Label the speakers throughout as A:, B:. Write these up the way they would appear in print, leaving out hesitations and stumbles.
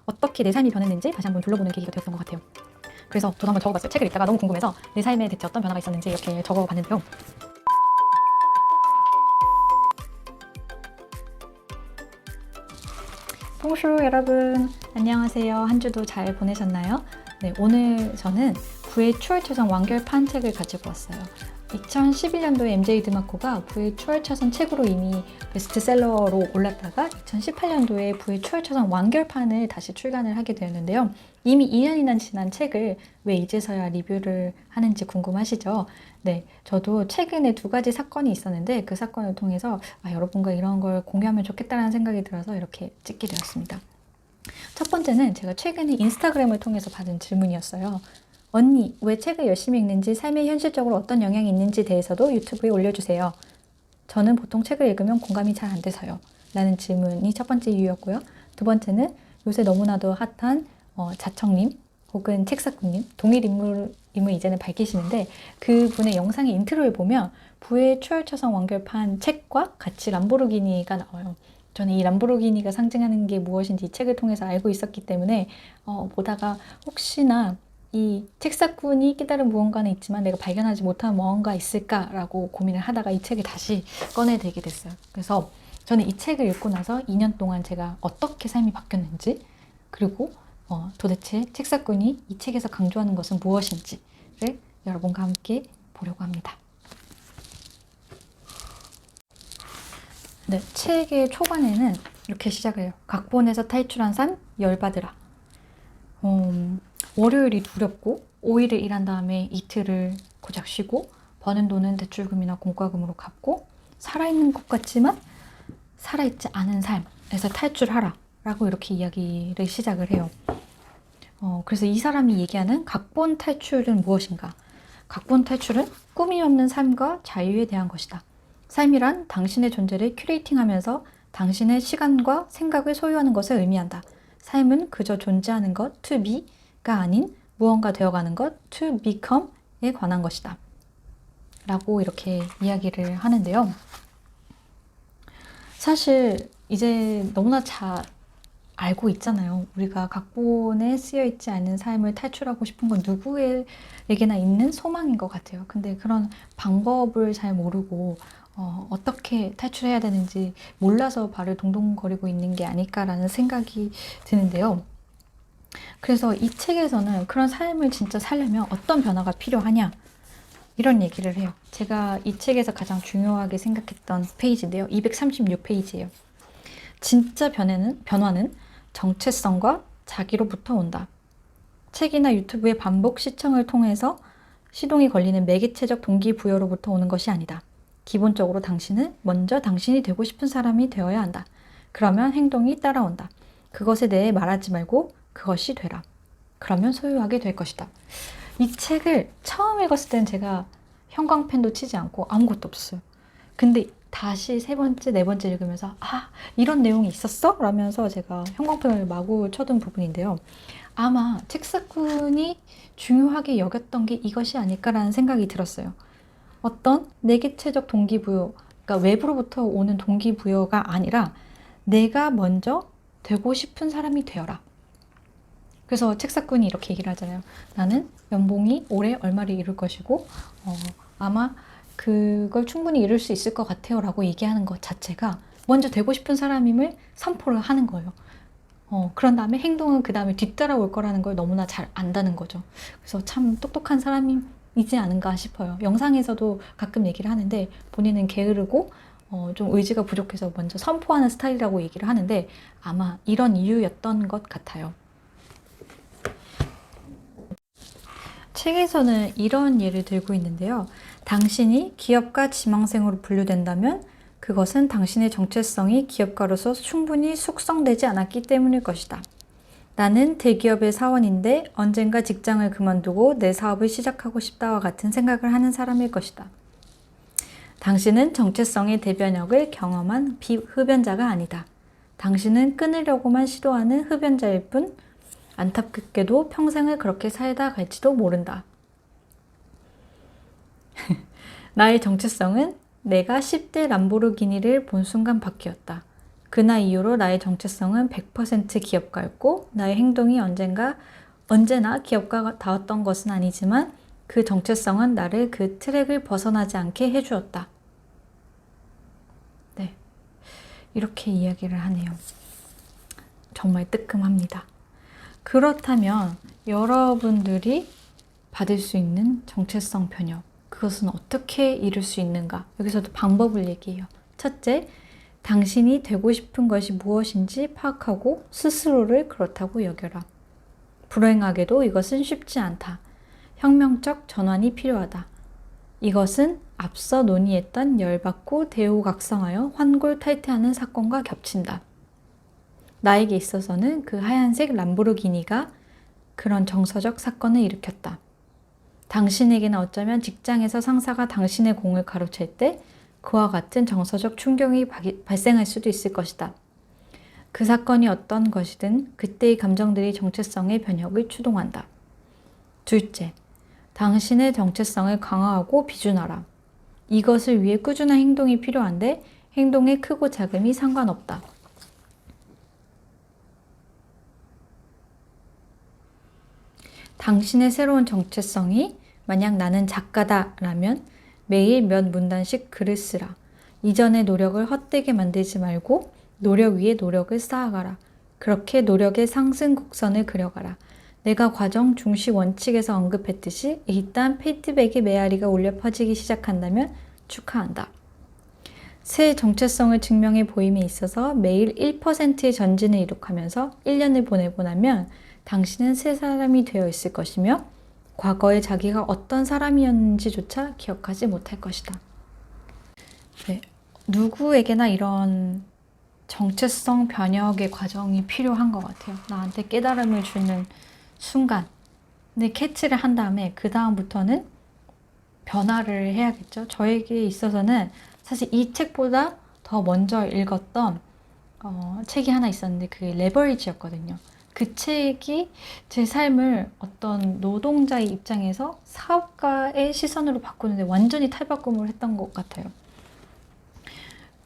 A: 어떻게 내 삶이 변했는지 다시 한번 둘러보는 계기가 되었던 것 같아요. 그래서 저도 한번 적어봤어요. 책을 읽다가 너무 궁금해서 내 삶에 대체 어떤 변화가 있었는지 이렇게 적어봤는데요. 봉슈 여러분, 안녕하세요. 한 주도 잘 보내셨나요? 네, 오늘 저는 부의 추월차선 완결판 책을 가지고 왔어요. 2011년도에 MJ 드마코가 부의 추월차선 책으로 이미 베스트셀러로 올랐다가 2018년도에 부의 추월차선 완결판을 다시 출간을 하게 되었는데요. 이미 2년이나 지난 책을 왜 이제서야 리뷰를 하는지 궁금하시죠? 네, 저도 최근에 2가지 사건이 있었는데 그 사건을 통해서 여러분과 이런 걸 공유하면 좋겠다는 생각이 들어서 이렇게 찍게 되었습니다. 첫 번째는 제가 최근에 인스타그램을 통해서 받은 질문이었어요. 언니, 왜 책을 열심히 읽는지 삶에 현실적으로 어떤 영향이 있는지 대해서도 유튜브에 올려주세요. 저는 보통 책을 읽으면 공감이 잘 안 돼서요. 라는 질문이 첫 번째 이유였고요. 두 번째는 요새 너무나도 핫한 자청님 혹은 책사꾼님, 동일 인물을 이제는 밝히시는데 그분의 영상의 인트로를 보면 부의 추월차선 완결판 책과 같이 람보르기니가 나와요. 저는 이 람보르기니가 상징하는 게 무엇인지 이 책을 통해서 알고 있었기 때문에 보다가 혹시나 이 책사꾼이 깨달은 무언가는 있지만 내가 발견하지 못한 무언가 있을까라고 고민을 하다가 이 책을 다시 꺼내들게 됐어요. 그래서 저는 이 책을 읽고 나서 2년 동안 제가 어떻게 삶이 바뀌었는지 그리고 도대체 책사꾼이 이 책에서 강조하는 것은 무엇인지를 여러분과 함께 보려고 합니다. 네, 책의 초반에는 이렇게 시작을 해요. 각본에서 탈출한 삶, 열받으라. 월요일이 두렵고 5일을 일한 다음에 이틀을 고작 쉬고 버는 돈은 대출금이나 공과금으로 갚고 살아있는 것 같지만 살아있지 않은 삶에서 탈출하라 라고 이렇게 이야기를 시작을 해요. 그래서 이 사람이 얘기하는 각본 탈출은 무엇인가? 각본 탈출은 꿈이 없는 삶과 자유에 대한 것이다. 삶이란 당신의 존재를 큐레이팅하면서 당신의 시간과 생각을 소유하는 것을 의미한다. 삶은 그저 존재하는 것, to be가 아닌 무언가 되어가는 것, to become에 관한 것이다. 라고 이렇게 이야기를 하는데요. 사실 이제 너무나 잘 알고 있잖아요. 우리가 각본에 쓰여있지 않은 삶을 탈출하고 싶은 건 누구에게나 있는 소망인 것 같아요. 근데 그런 방법을 잘 모르고 어떻게 탈출해야 되는지 몰라서 발을 동동거리고 있는 게 아닐까라는 생각이 드는데요. 그래서 이 책에서는 그런 삶을 진짜 살려면 어떤 변화가 필요하냐 이런 얘기를 해요. 제가 이 책에서 가장 중요하게 생각했던 페이지인데요. 236페이지예요. 진짜 변화는 정체성과 자기로부터 온다. 책이나 유튜브의 반복 시청을 통해서 시동이 걸리는 매개체적 동기부여로부터 오는 것이 아니다. 기본적으로 당신은 먼저 당신이 되고 싶은 사람이 되어야 한다. 그러면 행동이 따라온다. 그것에 대해 말하지 말고 그것이 되라. 그러면 소유하게 될 것이다. 이 책을 처음 읽었을 때는 제가 형광펜도 치지 않고 아무것도 없었어요. 근데 다시 3번째, 4번째 읽으면서 이런 내용이 있었어? 라면서 제가 형광펜을 마구 쳐둔 부분인데요. 아마 책사꾼이 중요하게 여겼던 게 이것이 아닐까라는 생각이 들었어요. 어떤 내개체적 동기부여, 그러니까 외부로부터 오는 동기부여가 아니라 내가 먼저 되고 싶은 사람이 되어라. 그래서 책사꾼이 이렇게 얘기를 하잖아요. 나는 연봉이 올해 얼마를 이룰 것이고 아마 그걸 충분히 이룰 수 있을 것 같아요 라고 얘기하는 것 자체가 먼저 되고 싶은 사람임을 선포를 하는 거예요. 그런 다음에 행동은 그 다음에 뒤따라올 거라는 걸 너무나 잘 안다는 거죠. 그래서 참 똑똑한 사람이지 않은가 싶어요. 영상에서도 가끔 얘기를 하는데 본인은 게으르고 좀 의지가 부족해서 먼저 선포하는 스타일이라고 얘기를 하는데 아마 이런 이유였던 것 같아요. 책에서는 이런 예를 들고 있는데요. 당신이 기업가 지망생으로 분류된다면 그것은 당신의 정체성이 기업가로서 충분히 숙성되지 않았기 때문일 것이다. 나는 대기업의 사원인데 언젠가 직장을 그만두고 내 사업을 시작하고 싶다와 같은 생각을 하는 사람일 것이다. 당신은 정체성의 대변역을 경험한 비흡연자가 아니다. 당신은 끊으려고만 시도하는 흡연자일 뿐 안타깝게도 평생을 그렇게 살다 갈지도 모른다. 나의 정체성은 내가 10대 람보르기니를 본 순간 바뀌었다. 그날 이후로 나의 정체성은 100% 기업가였고 나의 행동이 언제나 기업가다웠던 것은 아니지만 그 정체성은 나를 그 트랙을 벗어나지 않게 해주었다. 네, 이렇게 이야기를 하네요. 정말 뜨끔합니다. 그렇다면 여러분들이 받을 수 있는 정체성 변형, 그것은 어떻게 이룰 수 있는가? 여기서도 방법을 얘기해요. 첫째, 당신이 되고 싶은 것이 무엇인지 파악하고 스스로를 그렇다고 여겨라. 불행하게도 이것은 쉽지 않다. 혁명적 전환이 필요하다. 이것은 앞서 논의했던 열받고 대우각성하여 환골탈태하는 사건과 겹친다. 나에게 있어서는 그 하얀색 람보르기니가 그런 정서적 사건을 일으켰다. 당신에게는 어쩌면 직장에서 상사가 당신의 공을 가로챌 때 그와 같은 정서적 충격이 발생할 수도 있을 것이다. 그 사건이 어떤 것이든 그때의 감정들이 정체성의 변혁을 추동한다. 둘째, 당신의 정체성을 강화하고 비준하라. 이것을 위해 꾸준한 행동이 필요한데 행동의 크고 작음이 상관없다. 당신의 새로운 정체성이 만약 나는 작가다라면 매일 몇 문단씩 글을 쓰라. 이전의 노력을 헛되게 만들지 말고 노력 위에 노력을 쌓아가라. 그렇게 노력의 상승 곡선을 그려가라. 내가 과정 중시 원칙에서 언급했듯이 일단 피드백의 메아리가 울려 퍼지기 시작한다면 축하한다. 새 정체성을 증명해 보임에 있어서 매일 1%의 전진을 이룩하면서 1년을 보내고 나면 당신은 새 사람이 되어 있을 것이며 과거에 자기가 어떤 사람이었는지조차 기억하지 못할 것이다. 네, 누구에게나 이런 정체성 변혁의 과정이 필요한 것 같아요. 나한테 깨달음을 주는 순간. 근데 캐치를 한 다음에 그 다음부터는 변화를 해야겠죠. 저에게 있어서는 사실 이 책보다 더 먼저 읽었던 책이 하나 있었는데 그게 레버리지였거든요. 그 책이 제 삶을 어떤 노동자의 입장에서 사업가의 시선으로 바꾸는데 완전히 탈바꿈을 했던 것 같아요.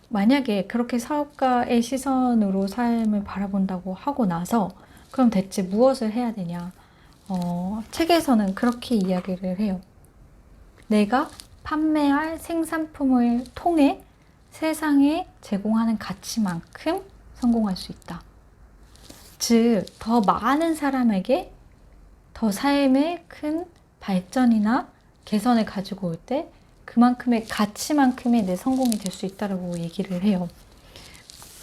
A: 만약에 그렇게 사업가의 시선으로 삶을 바라본다고 하고 나서 그럼 대체 무엇을 해야 되냐? 책에서는 그렇게 이야기를 해요. 내가 판매할 생산품을 통해 세상에 제공하는 가치만큼 성공할 수 있다. 즉, 더 많은 사람에게 더 삶의 큰 발전이나 개선을 가지고 올 때 그만큼의 가치만큼의 내 성공이 될 수 있다고 얘기를 해요.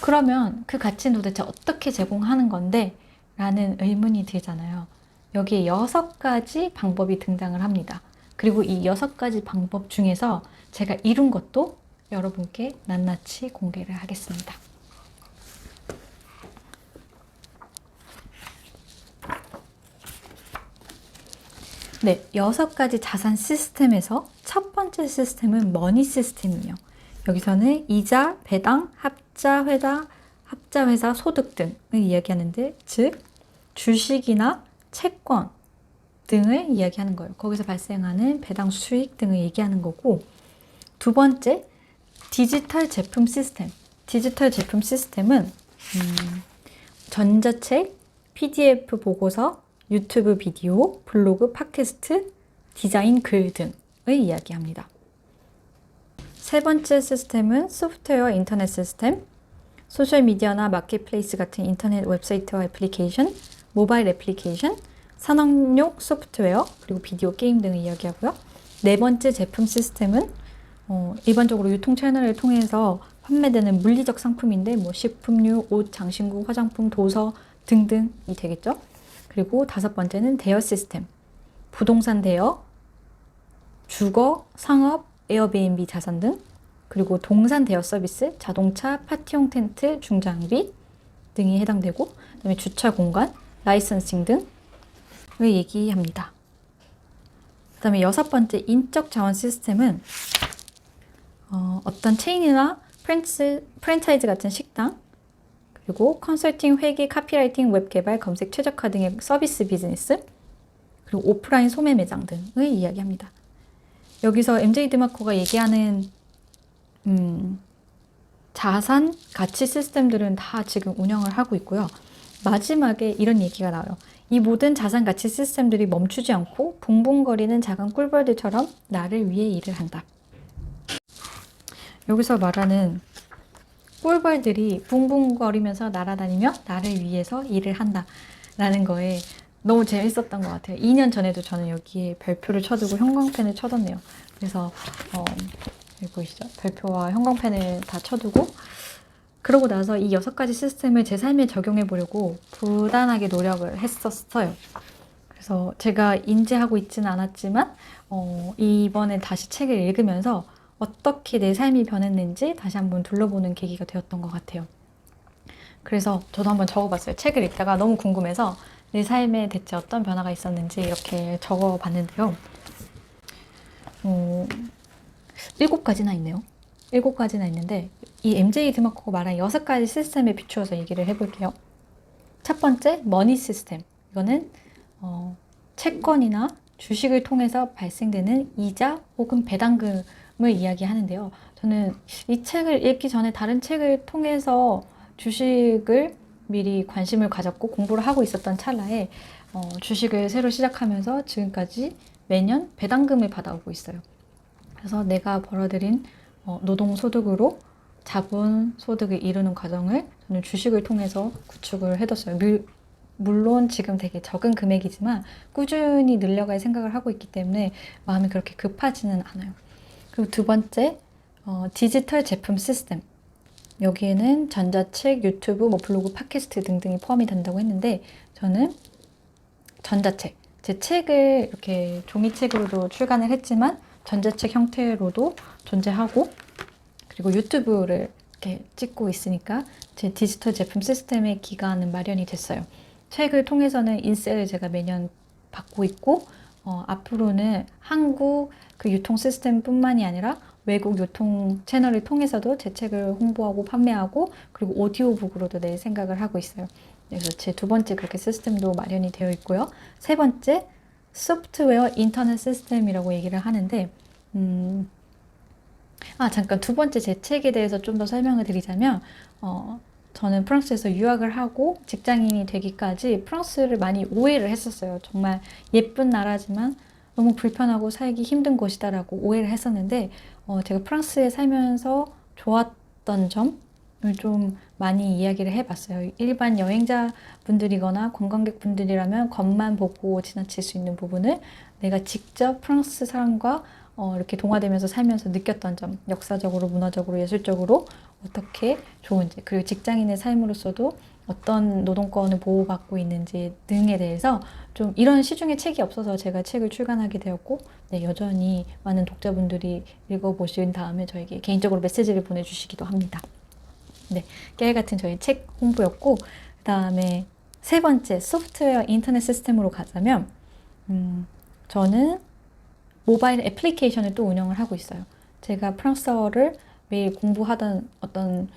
A: 그러면 그 가치는 도대체 어떻게 제공하는 건데? 라는 의문이 들잖아요. 여기에 6가지 방법이 등장을 합니다. 그리고 이 6가지 방법 중에서 제가 이룬 것도 여러분께 낱낱이 공개를 하겠습니다. 네, 6가지 자산 시스템에서 첫 번째 시스템은 머니 시스템이에요. 여기서는 이자, 배당, 합자회사 소득 등을 이야기하는데, 즉 주식이나 채권 등을 이야기하는 거예요. 거기서 발생하는 배당 수익 등을 얘기하는 거고, 두 번째, 디지털 제품 시스템. 디지털 제품 시스템은 전자책, PDF 보고서, 유튜브 비디오, 블로그, 팟캐스트, 디자인 글 등을 이야기합니다. 세 번째 시스템은 소프트웨어 인터넷 시스템, 소셜미디어나 마켓플레이스 같은 인터넷 웹사이트와 애플리케이션, 모바일 애플리케이션, 산업용 소프트웨어, 그리고 비디오 게임 등을 이야기하고요. 네 번째 제품 시스템은 일반적으로 유통 채널을 통해서 판매되는 물리적 상품인데 식품류, 옷, 장신구, 화장품, 도서 등등이 되겠죠. 그리고 5번째는 대여 시스템, 부동산 대여, 주거, 상업, 에어비앤비 자산 등, 그리고 동산 대여 서비스, 자동차, 파티용 텐트, 중장비 등이 해당되고, 그다음에 주차 공간, 라이선싱 등을 얘기합니다. 그다음에 6번째 인적 자원 시스템은 어떤 체인이나 프랜차이즈 같은 식당, 그리고 컨설팅, 회계, 카피라이팅, 웹 개발, 검색, 최적화 등의 서비스 비즈니스, 그리고 오프라인 소매 매장 등을 이야기합니다. 여기서 MJ 드마코가 얘기하는 자산 가치 시스템들은 다 지금 운영을 하고 있고요. 마지막에 이런 얘기가 나와요. 이 모든 자산 가치 시스템들이 멈추지 않고 붕붕거리는 작은 꿀벌들처럼 나를 위해 일을 한다. 여기서 말하는 꿀벌들이 붕붕거리면서 날아다니며 나를 위해서 일을 한다 라는 거에 너무 재밌었던 것 같아요. 2년 전에도 저는 여기에 별표를 쳐두고 형광펜을 쳐뒀네요. 그래서 여기 보이시죠? 별표와 형광펜을 다 쳐두고 그러고 나서 이 6가지 시스템을 제 삶에 적용해 보려고 부단하게 노력을 했었어요. 그래서 제가 인지하고 있지는 않았지만 이번에 다시 책을 읽으면서 어떻게 내 삶이 변했는지 다시 한번 둘러보는 계기가 되었던 것 같아요. 그래서 저도 한번 적어봤어요. 책을 읽다가 너무 궁금해서 내 삶에 대체 어떤 변화가 있었는지 이렇게 적어봤는데요. 7가지나 있네요. 7가지나 있는데 이 MJ 드마커가 말한 6가지 시스템에 비추어서 얘기를 해볼게요. 첫 번째, 머니 시스템. 이거는 채권이나 주식을 통해서 발생되는 이자 혹은 배당금을 이야기하는데요. 저는 이 책을 읽기 전에 다른 책을 통해서 주식을 미리 관심을 가졌고 공부를 하고 있었던 찰나에 주식을 새로 시작하면서 지금까지 매년 배당금을 받아오고 있어요. 그래서 내가 벌어들인 노동소득으로 자본소득을 이루는 과정을 저는 주식을 통해서 구축을 해뒀어요. 물론 지금 되게 적은 금액이지만 꾸준히 늘려갈 생각을 하고 있기 때문에 마음이 그렇게 급하지는 않아요. 그리고 두 번째, 디지털 제품 시스템. 여기에는 전자책, 유튜브, 블로그, 팟캐스트 등등이 포함이 된다고 했는데 저는 전자책, 제 책을 이렇게 종이책으로도 출간을 했지만 전자책 형태로도 존재하고 그리고 유튜브를 이렇게 찍고 있으니까 제 디지털 제품 시스템의 기간은 마련이 됐어요. 책을 통해서는 인세를 제가 매년 받고 있고 앞으로는 한국 그 유통 시스템뿐만이 아니라 외국 유통 채널을 통해서도 제 책을 홍보하고 판매하고 그리고 오디오북으로도 낼 생각을 하고 있어요. 그래서 제 두 번째 그렇게 시스템도 마련이 되어 있고요. 세 번째, 소프트웨어 인터넷 시스템이라고 얘기를 하는데 잠깐 두 번째 제 책에 대해서 좀 더 설명을 드리자면 저는 프랑스에서 유학을 하고 직장인이 되기까지 프랑스를 많이 오해를 했었어요. 정말 예쁜 나라지만 너무 불편하고 살기 힘든 곳이다라고 오해를 했었는데 제가 프랑스에 살면서 좋았던 점을 좀 많이 이야기를 해봤어요. 일반 여행자분들이거나 관광객분들이라면 겉만 보고 지나칠 수 있는 부분을 내가 직접 프랑스 사람과 이렇게 동화되면서 살면서 느꼈던 점, 역사적으로, 문화적으로, 예술적으로 어떻게 좋은지, 그리고 직장인의 삶으로서도 어떤 노동권을 보호받고 있는지 등에 대해서 좀 이런 시중에 책이 없어서 제가 책을 출간하게 되었고 여전히 많은 독자분들이 읽어보신 다음에 저에게 개인적으로 메시지를 보내주시기도 합니다. 깨알같은 저희 책 홍보였고 그 다음에 세 번째 소프트웨어 인터넷 시스템으로 가자면 저는 모바일 애플리케이션을 또 운영을 하고 있어요. 제가 프랑스어를 매일 공부하던 어떤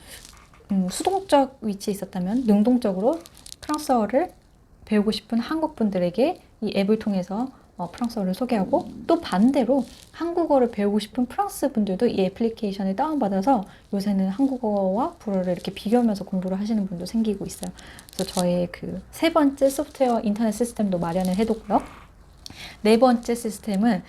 A: 수동적 위치에 있었다면 능동적으로 프랑스어를 배우고 싶은 한국 분들에게 이 앱을 통해서 프랑스어를 소개하고 또 반대로 한국어를 배우고 싶은 프랑스 분들도 이 애플리케이션을 다운받아서 요새는 한국어와 불어를 이렇게 비교하면서 공부를 하시는 분도 생기고 있어요. 그래서 저의 그 세 번째 소프트웨어 인터넷 시스템도 마련을 해뒀고요. 네 번째 시스템은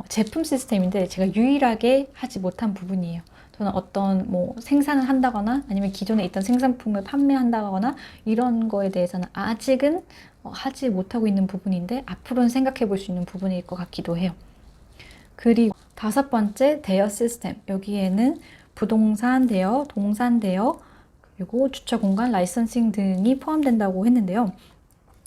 A: 제품 시스템인데 제가 유일하게 하지 못한 부분이에요. 저는 어떤 생산을 한다거나 아니면 기존에 있던 생산품을 판매한다거나 이런 거에 대해서는 아직은 하지 못하고 있는 부분인데 앞으로는 생각해 볼 수 있는 부분일 것 같기도 해요. 그리고 다섯 번째 대여 시스템. 여기에는 부동산 대여, 동산 대여, 그리고 주차 공간 라이선싱 등이 포함된다고 했는데요.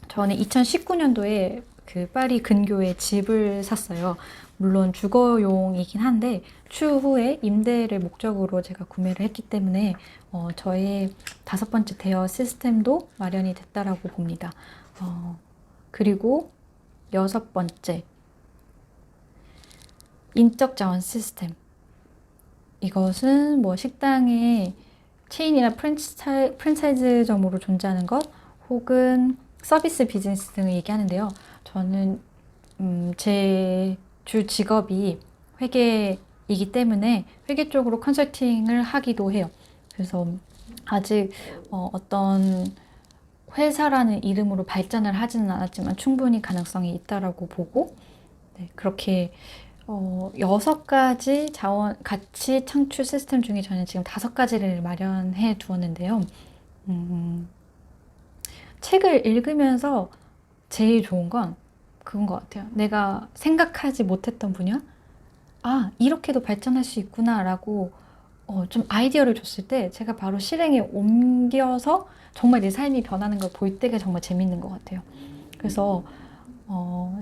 A: 저는 2019년도에 그 파리 근교에 집을 샀어요. 물론 주거용이긴 한데 추후에 임대를 목적으로 제가 구매를 했기 때문에 저의 다섯 번째 대여 시스템도 마련이 됐다라고 봅니다. 그리고 여섯 번째 인적 자원 시스템. 이것은 식당의 체인이나 프랜차이즈점으로 존재하는 것 혹은 서비스 비즈니스 등을 얘기하는데요. 저는 제 주 직업이 회계이기 때문에 회계 쪽으로 컨설팅을 하기도 해요. 그래서 아직 어떤 회사라는 이름으로 발전을 하지는 않았지만 충분히 가능성이 있다라고 보고, 네, 그렇게 6가지 자원 가치 창출 시스템 중에 저는 지금 5가지를 마련해 두었는데요. 책을 읽으면서 제일 좋은 건 그건 것 같아요. 내가 생각하지 못했던 분야? 아, 이렇게도 발전할 수 있구나 라고 좀 아이디어를 줬을 때 제가 바로 실행에 옮겨서 정말 내 삶이 변하는 걸 볼 때가 정말 재밌는 것 같아요. 그래서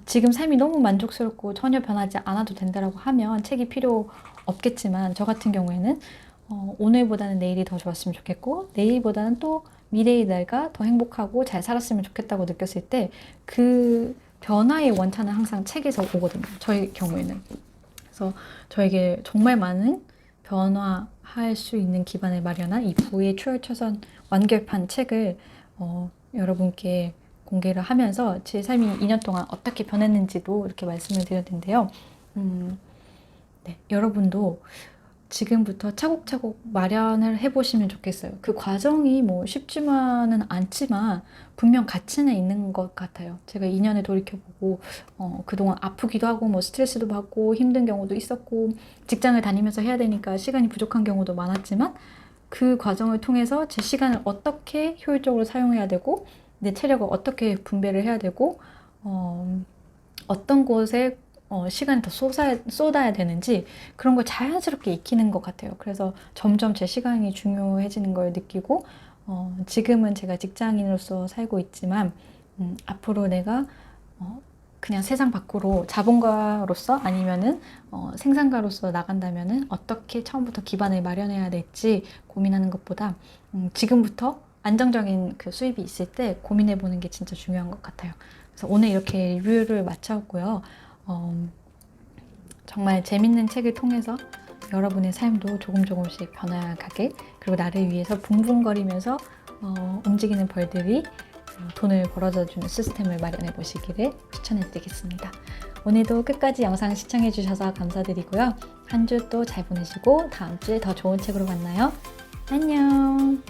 A: 지금 삶이 너무 만족스럽고 전혀 변하지 않아도 된다라고 하면 책이 필요 없겠지만, 저 같은 경우에는 오늘보다는 내일이 더 좋았으면 좋겠고 내일보다는 또 미래의 내가 더 행복하고 잘 살았으면 좋겠다고 느꼈을 때 그 변화의 원천은 항상 책에서 오거든요. 저의 경우에는. 그래서 저에게 정말 많은 변화할 수 있는 기반을 마련한 이 부의 추월초선 완결판 책을 여러분께 공개를 하면서 제 삶이 2년 동안 어떻게 변했는지도 이렇게 말씀을 드렸는데요. 네, 여러분도 지금부터 차곡차곡 마련을 해보시면 좋겠어요. 그 과정이 뭐 쉽지만은 않지만 분명 가치는 있는 것 같아요. 제가 2년을 돌이켜보고 그동안 아프기도 하고 뭐 스트레스도 받고 힘든 경우도 있었고 직장을 다니면서 해야 되니까 시간이 부족한 경우도 많았지만, 그 과정을 통해서 제 시간을 어떻게 효율적으로 사용해야 되고 내 체력을 어떻게 분배를 해야 되고 어떤 곳에 시간을 더 쏟아야 되는지 그런 걸 자연스럽게 익히는 것 같아요. 그래서 점점 제 시간이 중요해지는 걸 느끼고 지금은 제가 직장인으로서 살고 있지만 앞으로 내가 그냥 세상 밖으로 자본가로서 아니면은 생산가로서 나간다면은 어떻게 처음부터 기반을 마련해야 될지 고민하는 것보다 지금부터 안정적인 그 수입이 있을 때 고민해 보는 게 진짜 중요한 것 같아요. 그래서 오늘 이렇게 리뷰를 마쳤고요. 정말 재밌는 책을 통해서 여러분의 삶도 조금씩 변화가게, 그리고 나를 위해서 붕붕거리면서 움직이는 벌들이 돈을 벌어다 주는 시스템을 마련해 보시기를 추천해 드리겠습니다. 오늘도 끝까지 영상 시청해 주셔서 감사드리고요. 한 주 또 잘 보내시고 다음 주에 더 좋은 책으로 만나요. 안녕.